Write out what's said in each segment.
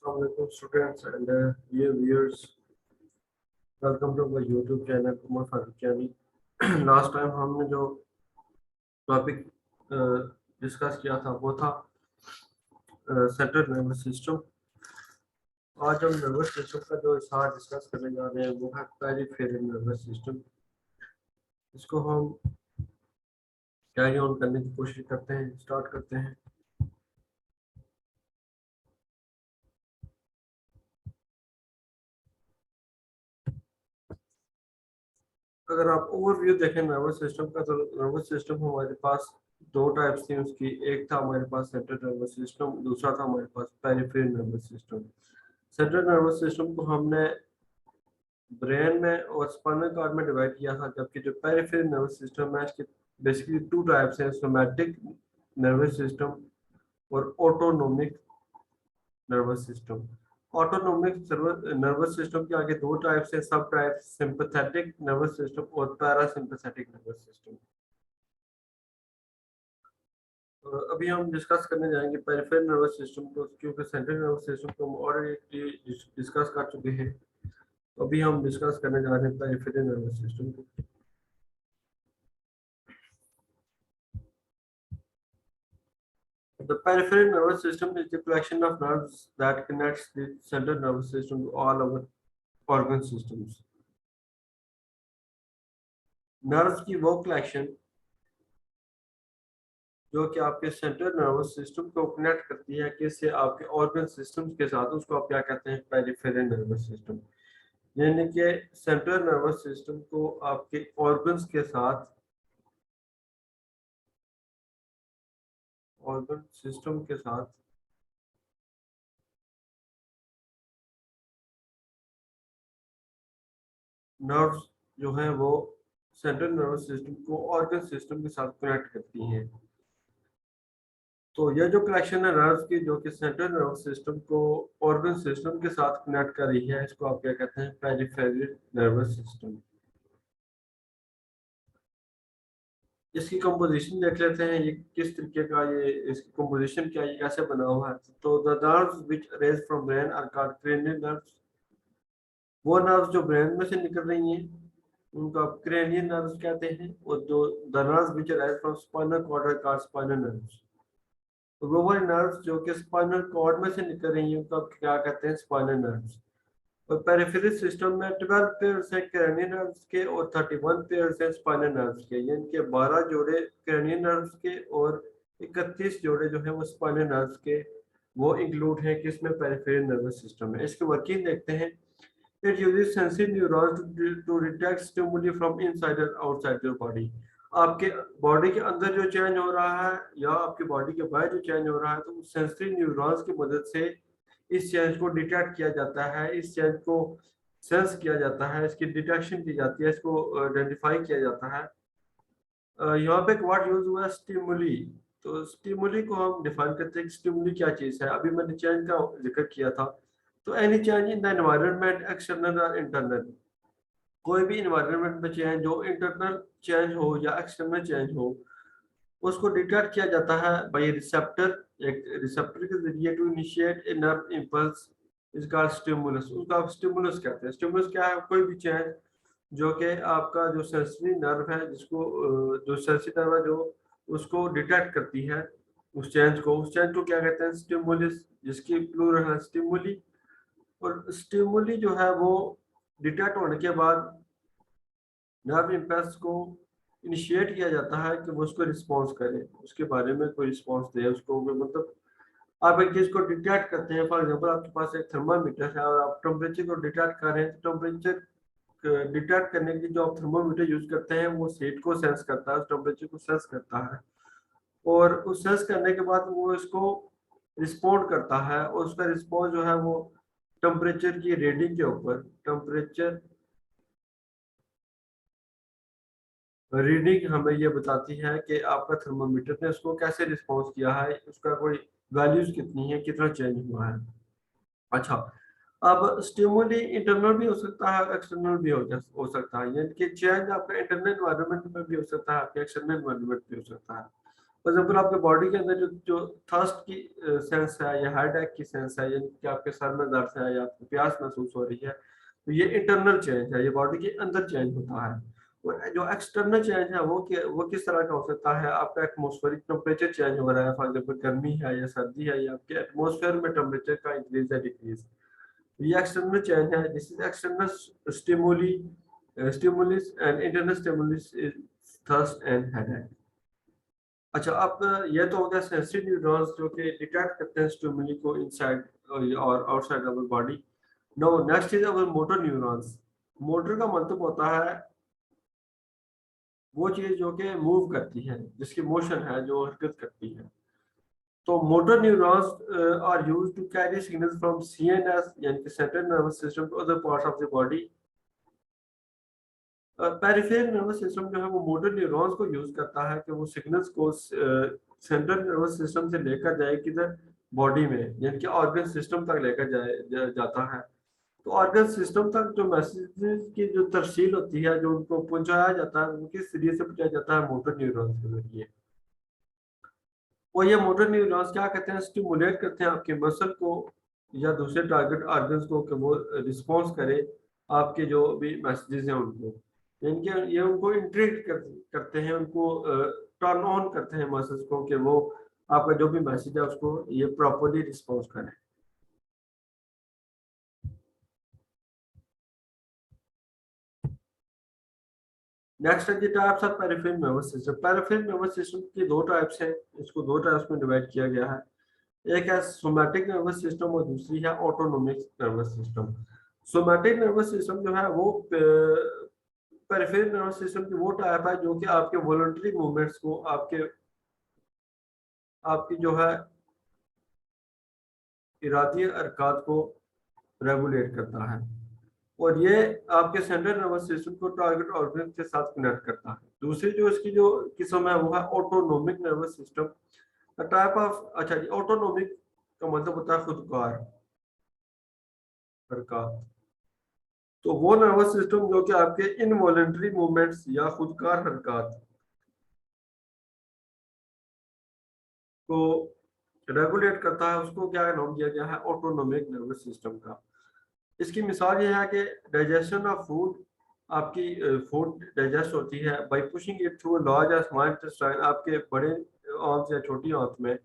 Assalamualaikum students and dear viewers. Welcome to my YouTube channel Umar Faruqiani. Last time हमने जो topic discuss किया था वो था सेंट्रल नर्वस सिस्टम। आज हम नर्वस सिस्टम का जो हिस्सा डिस्कस करने जा रहे हैं वो है पेरिफेरल नर्वस सिस्टम। इसको हम कैरी ऑन करने की कोशिश करते हैं, स्टार्ट करते हैं। अगर आप ओवरव्यू देखें नर्वस सिस्टम का, तो नर्वस सिस्टम हमारे पास दो टाइप्स थी उसकी। एक था हमारे पास सेंट्रल नर्वस सिस्टम, दूसरा था हमारे पास peripheral nervous system. Central nervous system को हमने ब्रेन में और स्पाइनल कॉर्ड में डिवाइड किया था, जबकि जो पेरिफेरल नर्वस सिस्टम है इसके बेसिकली टू टाइप्स हैं, सोमैटिक नर्वस सिस्टम और autonomic nervous system. Autonomic nervous system के आगे दो टाइप्स हैं, सब टाइप सिंपैथेटिक नर्वस सिस्टम और पैरासिम्पैथेटिक नर्वस सिस्टम। अभी हम डिस्कस करने जाएंगे पेरिफेरल नर्वस सिस्टम को, क्योंकि सेंट्रल नर्वस सिस्टम को हम ऑलरेडी डिस्कस कर चुके हैं। तो अभी हम डिस्कस करने जा रहे हैं पेरिफेरल नर्वस सिस्टम को। The peripheral nervous system is the collection of nerves that connects the central nervous system to all our organ systems. Nerves की वो कलेक्शन जो कि आपके सेंट्रल नर्वस सिस्टम को कनेक्ट करती है किससे, आपके ऑर्गन सिस्टम्स के साथ, उसको आप क्या कहते हैं, पेरिफेरल नर्वस सिस्टम। यानी कि सेंट्रल नर्वस सिस्टम को आपके ऑर्गन्स के साथ, ऑर्गन सिस्टम के साथ नर्व्स जो हैं वो सेंट्रल नर्वस सिस्टम को ऑर्गन सिस्टम के साथ कनेक्ट करती हैं। तो यह जो कनेक्शन है नर्व्स की जो कि सेंट्रल नर्वस सिस्टम को ऑर्गन सिस्टम के साथ कनेक्ट कर रही है, इसको आप क्या कहते हैं, पेरिफेरल नर्वस सिस्टम। इसकी कंपोजिशन देख लेते हैं, ये किस तरीके का, ये इसकी कंपोजिशन क्या, ये कैसे बना हुआ है। तो the nerves which arise from brain are called cranial nerves. वो नर्व्स जो ब्रेन में से निकल रही हैं उनको आप क्रेनियल नर्व्स कहते हैं, और जो the nerves which arise from spinal cord are called spinal nerves. तो वो नर्व्स जो कि स्पाइनल कॉर्ड में से निकल रही हैं उनको आप क्या कहते हैं, स्पाइनल नर्व्स। और पेरिफेरल सिस्टम में 12 पेयर्स हैं क्रेनियल नर्व्स के और 31 पेयर्स हैं स्पाइनल नर्व्स के। यानी कि 12 जोड़े क्रेनियल नर्व्स के और 31 जोड़े जो है वो स्पाइनल नर्व्स के, वो इंक्लूड हैं किसमें, पेरिफेरल नर्वस सिस्टम में। इसकी वर्किंग देखते हैं। It uses sensitive neurons to detect stimuli from inside और आउटसाइड योर बॉडी। आपके बॉडी के अंदर जो चेंज हो रहा है या आपके बॉडी के बाहर जो चेंज हो रहा है, तो सेंसिटिव न्यूरॉन्स की मदद से इस चेंज को डिटेक्ट किया जाता है, इस चेंज को सेंस किया जाता है, इसकी डिटेक्शन की जाती है, इसको आइडेंटिफाई किया जाता है। यहाँ पे एक वर्ड यूज हुआ है, स्टिमुली। तो स्टिमुली को हम डिफाइन करते हैं कि स्टिमुली क्या चीज है। अभी मैंने चेंज का जिक्र किया था। तो any change in the environment, external और इंटरनल, कोई भी इन्वायरमेंट में चेंज हो, इंटरनल चेंज हो या एक्सटर्नल चेंज हो, उसको डिटेक्ट किया जाता है बाय रिसेप्टर। एक रिसेप्टर के जरिए to initiate a nerve impulse is called stimulus. उसको आप स्टिमुलस कहते हैं। स्टिमुलस क्या है, कोई भी चेंज जो कि आपका जो सेंसरी नर्व है, जिसको जो सेंसरी नर्व है जो उसको डिटेक्ट करती है उस चेंज को, उस चेंज को क्या कहते हैं, स्टिमुलस, जिसकी प्लूरल है स्टिमुली। और स्टिमुली जो है वो डिटेक्ट होने के बाद नर्व इम्पल्स को इनिशिएट किया जाता है कि वो उसको रिस्पॉन्स करे, उसके बारे में कोई रिस्पॉन्स दे उसको। मतलब आप एक चीज को डिटेक्ट करते हैं, फॉर एग्जांपल आपके पास एक थर्मामीटर है और आप टेम्परेचर को डिटेक्ट कर रहे हैं, तो टेम्परेचर डिटेक्ट करने के लिए जो आप थर्मामीटर यूज करते हैं वो हीट को सेंस करता है, टेम्परेचर को सेंस करता है, और उस सेंस करने के बाद वो इसको रिस्पॉन्ड करता है, और उसका रिस्पॉन्स जो है वो टेम्परेचर की रीडिंग के ऊपर, टेम्परेचर रीडिंग हमें ये बताती है कि आपका थर्मामीटर ने उसको कैसे रिस्पॉन्स किया है, उसका कोई वैल्यूज कितनी है, कितना चेंज हुआ है। अच्छा, अब स्टिमुली इंटरनल भी हो सकता है, एक्सटर्नल भी हो सकता है। यानी कि चेंज आपका इंटरनल एनवायरनमेंट में भी हो सकता है, आपके एक्सटर्नल एनवायरनमेंट भी हो सकता है। फॉर एग्जाम्पल आपके बॉडी के अंदर जो जो थर्स्ट की सेंस है या हेड एक की सेंस है, यानी कि आपके सर में दर्द है या आपको प्यास महसूस हो रही है, तो ये इंटरनल चेंज है, ये बॉडी के अंदर चेंज होता है। और जो एक्सटर्नल चेंज है वो किस तरह का हो सकता है? आपका एटमॉस्फेरिक टेम्परेचर चेंज हो रहा है, फॉर एग्जाम्पल गर्मी है या सर्दी है, या आपके एटमॉस्फेयर में टेम्परेचर का इंक्रीज या डिक्रीज, ये एक्सटर्नल चेंज है। This is external stimuli stimulus and internal stimulus is thirst and headache. अच्छा, अब ये तो हो गया सेंसरी न्यूरॉन्स जो कि डिटेक्ट करते हैं स्टिमुली को इनसाइड और outside our body. No, next is our motor neurons. Motor का मतलब होता है वो चीज जो कि मूव करती है, जिसकी मोशन है, जो हरकत करती है। तो motor neurons are used to carry signals from CNS यानी कि central nervous system to other parts of the body. Peripheral nervous system जो है वो मोटर न्यूरॉन्स को यूज करता है कि वो सिग्नल्स को सेंट्रल नर्वस सिस्टम से लेकर जाए किधर, बॉडी में, यानी कि ऑर्गन सिस्टम तक लेकर जाता है। तो ऑर्गन सिस्टम तक जो मैसेजेस की जो तरसील होती है, जो उनको पहुंचाया जाता है, वो किस जरिए से पहुंचाया जाता है? मोटर न्यूरॉन्स के जरिए। और ये मोटर न्यूरॉन्स क्या करते हैं? स्टिमुलेट करते हैं आपके मसल को या दूसरे टारगेट ऑर्गन्स को कि वो रिस्पॉन्स करे आपके जो भी मैसेजेस हैं उनको, यानी कि ये उनको इंट्रिग करते हैं, उनको टर्न ऑन करते हैं मसल्स को कि वो आपका जो भी मैसेज है उसको ये प्रॉपरली रिस्पॉन्स करें। नेक्स्ट है types of peripheral nervous system. Peripheral nervous system की दो टाइप्स हैं, इसको दो टाइप्स में डिवाइड किया गया है। एक है सोमैटिक नर्वस सिस्टम और दूसरी है autonomic nervous system. Somatic nervous system जो है वो पेरिफेरल नर्वस सिस्टम की वो टाइप है जो कि आपके वॉलंटरी मूवमेंट्स को, आपके आपकी जो है इरादी हरकत को रेगुलेट करता है, और ये आपके सेंट्रल नर्वस सिस्टम को टारगेट ऑर्गन के साथ कनेक्ट करता है। दूसरी जो इसकी जो किस्म है वो है autonomic nervous system. Type of, अच्छा जी, ऑटोनोमिक का मतलब होता है खुदकार हरकत। तो वो नर्वस सिस्टम जो कि आपके इनवॉलेंटरी मूवमेंट्स या खुदकार हरकत को रेगुलेट करता है, उसको क्या नाम दिया गया है? ऑटोनोमिक नर्वस सिस्टम का। इसकी मिसाल ये है कि डाइजेशन ऑफ फूड, आपकी फूड डाइजेस्ट होती है bye pushing it through large या स्मॉल इंटेस्टाइन, आपके बड़े आंत या छोटी आंत में।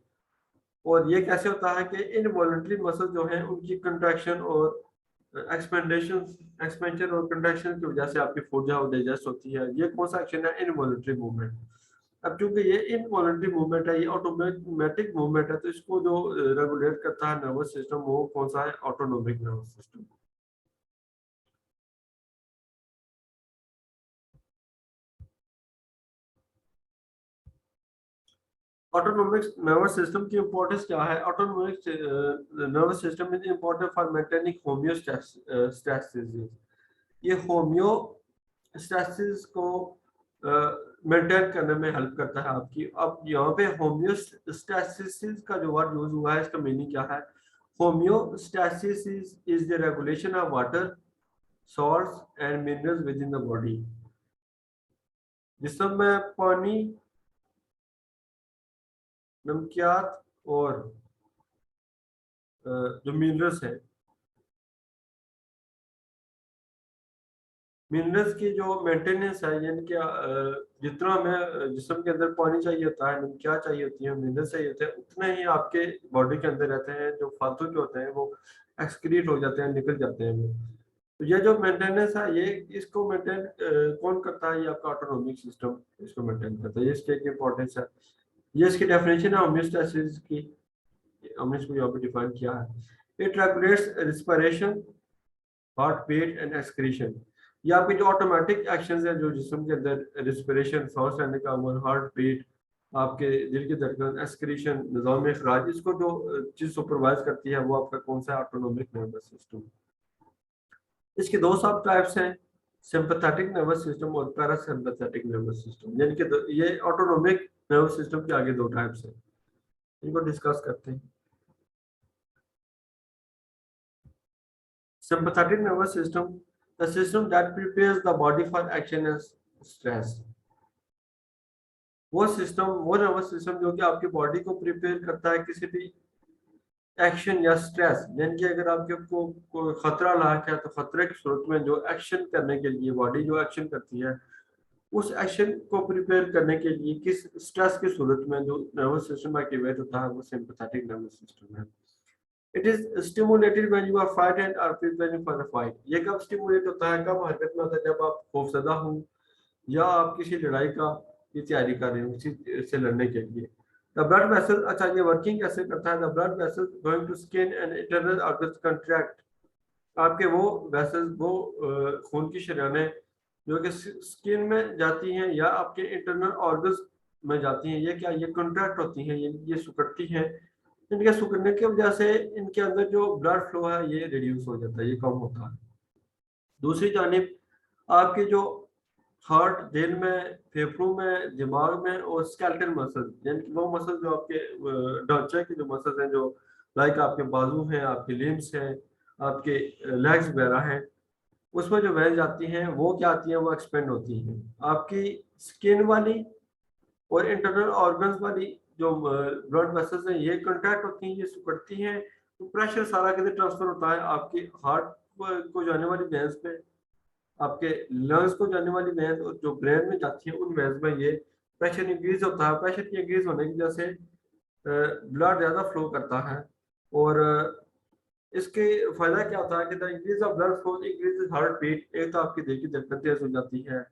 और ये कैसे होता है कि इनवॉलेंटरी मसल जो है उनकी कंट्रैक्शन और एक्सपेंडेशन एक्सपेंशन और कंट्रैक्शन की वजह से आपकी फूड जो है डाइजेस्ट होती है। ये कौन सा एक्शन है? Involuntary movement. अब चूंकि ये इनवॉलेंटरी मूवमेंट है, ये ऑटोमेटिक मूवमेंट है, तो इसको जो रेगुलेट करता है नर्वस सिस्टम, वो कौन सा है? Autonomic nervous system. Autonomic nervous system की इंपॉर्टेंस क्या है? Autonomic nervous system is important for maintaining homeostasis. ये होमियोस्टैसिस को मेंटेन करने में हेल्प करता है आपकी। अब यहाँ पे होमियोस्टैसिस का जो वर्ड यूज हुआ है, इसका मीनिंग क्या है? Homeostasis is the regulation of water, salts and minerals with in the body. जिसम में पानी, नमकियात और जो मिनरल्स है, मिनरल्स की जो मेंटेनेंस है, यानी कि जितना हमें जिस्म के अंदर पानी चाहिए होता है, क्या चाहिए होती है, मिनरल्स चाहिए होते हैं, उतने ही आपके बॉडी के अंदर रहते हैं। जो फालतू जो होते हैं वो एक्सक्रीट हो जाते हैं, निकल जाते हैं वो। तो ये जो मेंटेनेंस है, ये इसको मेंटेन कौन करता है? ये आपका ऑटोनोमिक सिस्टम इसको मेंटेन करता है। ये इसकी एक इंपॉर्टेंस है। ये इसकी डेफिनेशन है होमियोस्टैसिस की, हमने इसको यहाँ पे डिफाइन किया है। It regulates respiration, heart beat and excretion. ये आपके जो ऑटोमेटिक एक्शन है जो जिस्म के अंदर, रिस्पिरेशन, सांस लेने का अमल, हार्ट बीट, आपके दिल की धड़कन, एक्सक्रीशन, निज़ाम इखराज, इसको जो चीज सुपरवाइज करती है वो आपका कौन सा? Autonomic nervous system. इसके दो सब टाइप्स हैं, सिंपैथेटिक नर्वस सिस्टम और पैरासिम्पैथेटिक नर्वस सिस्टम, यानी कि ये ऑटोनोमिक नर्वस सिस्टम के आगे दो टाइप्स हैं। इनको डिस्कस करते हैं। Sympathetic nervous system, the system that prepares the body for action and stress. वो सिस्टम, वो नर्वस सिस्टम जो कि आपकी बॉडी को प्रिपेयर करता है किसी भी एक्शन या स्ट्रेस, यानी कि अगर आपके को कोई खतरा लाक है तो खतरे की सूरत में जो एक्शन करने के लिए बॉडी जो एक्शन करती है, उस एक्शन को प्रिपेयर करने के लिए किस स्ट्रेस की सूरत में जो नर्वस सिस्टम एक्टिवेट होता है वो सिंपैथेटिक नर्वस सिस्टम है। It is stimulated when you are fighting और प्रिपेयरिंग फॉर अ फाइट। ये कब स्टिमुलेट होता है, कब हरकत में होता है, जब आप खौफजदा हो या आप किसी लड़ाई का की तैयारी कर रहे हो, किसी से लड़ने के लिए। द ब्लड वेसल, अच्छा ये वर्किंग कैसे करता है, the blood vessel going to skin and internal organs contract. आपके वो वेसल्स, वो खून की शरीयानें जो कि स्किन में जाती हैं या आपके इंटरनल ऑर्गन्स में जाती हैं, ये क्या, ये कंट्रैक्ट होती हैं, ये सिकुड़ती हैं। इनके सिकुड़ने की वजह से इनके अंदर जो ब्लड फ्लो है ये रिड्यूस हो जाता है, ये कम होता है। दूसरी जानिब आपके जो हार्ट, दिल में, फेफड़ों में, दिमाग में और स्केलेटल मसल, यानी कि वो मसल जो आपके ढांचे के जो मसल हैं, जो लाइक आपके बाजू हैं, आपके लिम्स हैं, आपके लेग्स वगैरह हैं, उसमें जो वेन्स आती हैं वो क्या आती हैं, वो एक्सपेंड होती हैं। आपकी स्किन वाली और इंटरनल ऑर्गन्स वाली जो ब्लड वेसल्स हैं ये कंट्रैक्ट होती हैं, ये सिकुड़ती हैं, तो प्रेशर सारा किधर ट्रांसफर होता है, आपके हार्ट को जाने वाली वेन्स पे, आपके लंग्स को जाने वाली वेन्स और जो ब्रेन में जाती है उन वेन्स में ये प्रेशर इंक्रीज होता है। प्रेशर की इंक्रीज होने की वजह से ब्लड ज़्यादा फ्लो करता है और इसके फायदा क्या होता है कि the increase of blood flow increase heart beat. एक तो आपकी दिल की धड़कन तेज हो जाती है,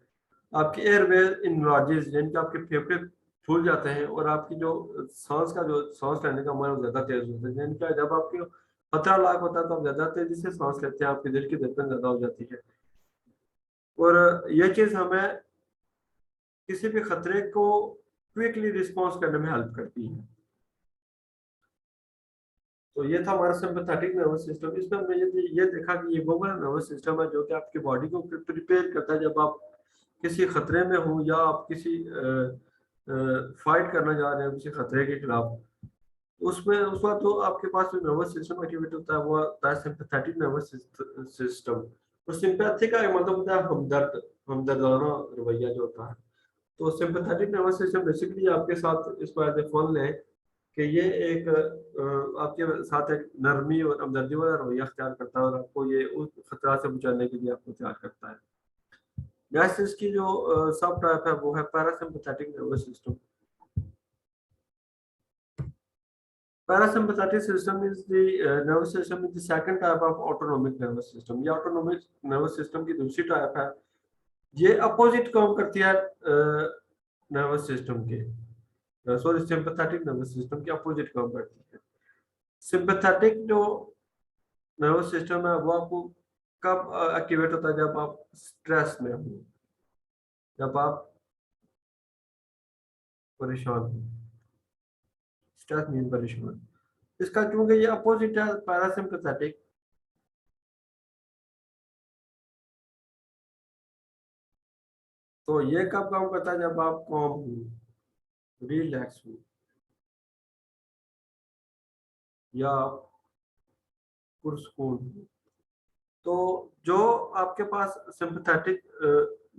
आपकी एयरवे इनलार्जेस, यानी कि आपके फेफड़े फूल जाते हैं और आपकी जो सांस का जो सांस लेने का मन है वो ज्यादा तेज होता है, यानी कि जब आपके खतरा लाक होता है तो आप ज्यादा तेजी से सांस लेते हैं, आपके दिल की धड़कन ज्यादा हो जाती है और यह चीज हमें किसी भी खतरे को क्विकली रिस्पॉन्स करने में हेल्प करती है। तो ये था हमारा सिंपैथेटिक नर्वस सिस्टम। इसमें हमने ये देखा कि ये वो वाला नर्वस सिस्टम है जो कि आपकी बॉडी को प्रिपेयर करता है जब आप किसी खतरे में हो या आप किसी फाइट करना जा रहे हैं किसी खतरे के खिलाफ। उसमें उस वक्त तो आपके पास जो नर्वस सिस्टम एक्टिवेट होता है वो होता है सिंपैथेटिक नर्वस सिस्टम। तो सिंपैथी का मतलब होता है हमदर्द, हमदर्दाना रवैया जो होता है। तो सिंपैथेटिक नर्वस सिस्टम बेसिकली आपके साथ इसको एज ए फन लें कि ये एक आपके साथ एक नरमी और हमदर्दी वाला रवैया अख्तियार करता है और आपको ये उस खतरा से बचाने के लिए आपको तैयार करता है। नेक्स्ट इसकी जो सब टाइप है वो है parasympathetic nervous system. Parasympathetic system is the nervous system is the second type of autonomic nervous system। ये autonomic nervous system की दूसरी टाइप है। ये अपोजिट काम करती है नर्वस सिस्टम के, सॉरी सिंपैथेटिक नर्वस सिस्टम के अपोजिट काम करती है। सिंपैथेटिक जो नर्वस सिस्टम है वो आपको कब एक्टिवेट होता है, जब आप स्ट्रेस में हो, जब आप परेशान हो। स्ट्रेस मीन परेशान, इसका क्योंकि ये अपोजिट है पैरासिम्पैथेटिक। तो ये कब काम करता है, जब आप कॉम हो, रिलैक्स हो या पुरस्कून हो। तो जो आपके पास सिंपैथेटिक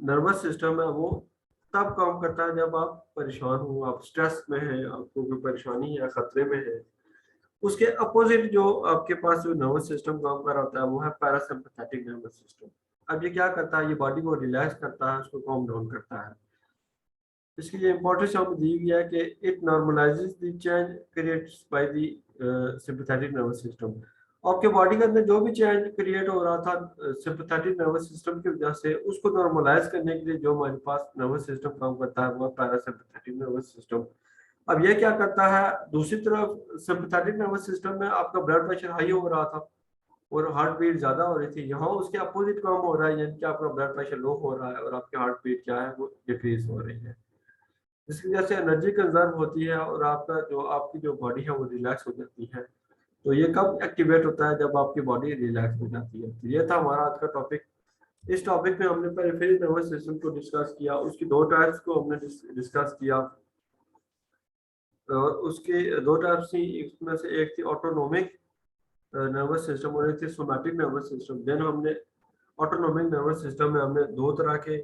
नर्वस सिस्टम है वो तब काम करता है जब आप परेशान हो, आप स्ट्रेस में हैं, आपको कोई परेशानी या खतरे में है। उसके अपोजिट जो आपके पास जो नर्वस सिस्टम काम कर रहा होता है वो है पैरासिम्पैथेटिक नर्वस सिस्टम। अब ये क्या करता है, ये बॉडी को रिलैक्स करता है, उसको काम डाउन करता है। इसकी ये इंपॉर्टेंस हमें दी गई है कि it normalises the change creates by the sympathetic nervous system. आपके बॉडी के अंदर जो भी चेंज क्रिएट हो रहा था सिंपैथेटिक नर्वस सिस्टम की वजह से, उसको नॉर्मलाइज करने के लिए जो हमारे पास नर्वस सिस्टम काम करता है वो पैरासिम्पैथेटिक नर्वस सिस्टम। अब ये क्या करता है, दूसरी तरफ सिंपैथेटिक नर्वस सिस्टम में आपका ब्लड प्रेशर हाई हो रहा था और हार्ट बीट ज्यादा हो रही थी, यहाँ उसके अपोजिट काम हो रहा है, यानी कि आपका ब्लड प्रेशर लो हो रहा है और आपकी हार्ट बीट क्या है वो डिक्रीज हो रही है। जिसकी वजह से एनर्जी कंजर्व होती है और आपका जो आपकी जो बॉडी है वो रिलैक्स हो जाती है। तो ये कब एक्टिवेट होता है, जब आपकी बॉडी रिलैक्स हो जाती है। तो ये था हमारा आज का टॉपिक। इस टॉपिक में हमने पेरिफेरल नर्वस सिस्टम को डिस्कस किया, उसकी दो टाइप्स को हमने डिस्कस किया और उसके दो टाइप्स थी, इसमें से एक थी ऑटोनोमिक नर्वस सिस्टम और एक थी सोमैटिक नर्वस सिस्टम। देन हमने ऑटोनोमिक नर्वस सिस्टम में हमने दो तरह के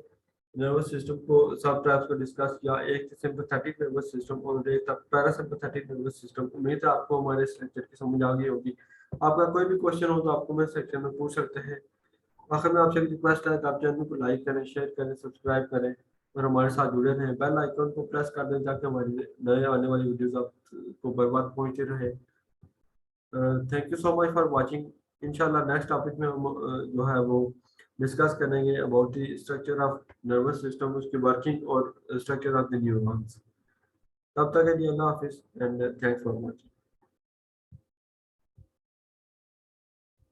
नर्वस सिस्टम को सब टाइप्स को डिस्कस किया, एक सिंपैथेटिक नर्वस सिस्टम और एक पैरासिम्पैथेटिक नर्वस सिस्टम। उम्मीद है आपको हमारे इस लेक्चर की समझ आ गई होगी। आपका कोई भी क्वेश्चन हो तो आप कमेंट सेक्शन में पूछ सकते हैं। आखिर में आपसे रिक्वेस्ट है कि आप चैनल को लाइक करें, शेयर करें, सब्सक्राइब करें और हमारे साथ जुड़े रहें। बेल आइकन को प्रेस कर दें ताकि हमारी नए आने वाली वीडियोस आपको बर बार पहुंचते रहे। Thank you so much for watching. इंशाल्लाह नेक्स्ट टॉपिक में हम जो है वो डिस्कस करेंगे about the structure of nervous system, उसकी वर्किंग और स्ट्रक्चर ऑफ द न्यूरॉन्स। तब तक के लिए अल्लाह हाफिज़ एंड थैंक्स फॉर वाचिंग।